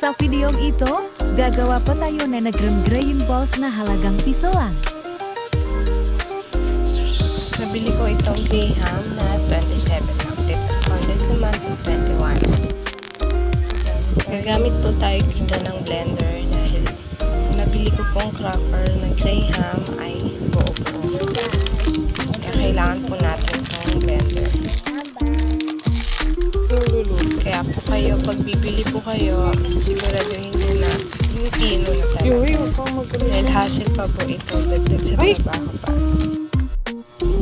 Sa videong ito, gagawa pa tayo na nag-graying balls na halagang piso lang. Nabili ko itong Graham na 27 lang. Condense naman 21. Gagamit po tayo dito ng blender dahil nabili ko pong cracker ng Graham ay buo po. Kaya kailangan po natin itong blender. Kaya po kayo, pag bibili po kayo, siguraduhin nyo na yung pino na talaga. Dahil hassle pa po ito, dagdag sa trabaho pa.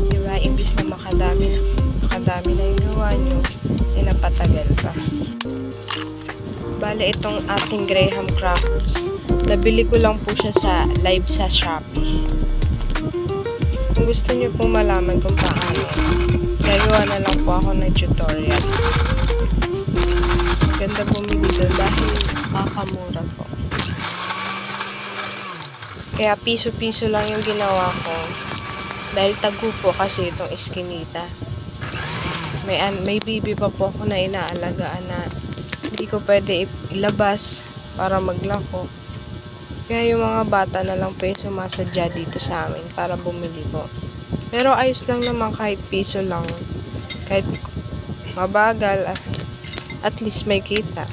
Diba, imbis na makadami na yung gawa nyo, ay napatagal pa. Bale, itong ating Graham crackers, nabili ko lang po siya sa live sa Shopee. Kung gusto nyo pong malaman kung paano, gagawa na lang po ako ng tutorial. Maganda bumili doon dahil makamura po. Kaya piso-piso lang yung ginawa ko. Dahil tago po kasi itong iskinita. May bibi pa po ako na inaalagaan na hindi ko pwede ilabas para maglako. Kaya yung mga bata na lang po yung sumasadya dito sa amin para bumili po. Pero ayos lang naman kahit piso lang. Kahit mabagal at least may kita.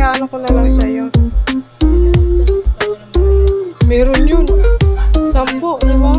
Ano ko na lang sa'yo. Meron yun. 10, di ba?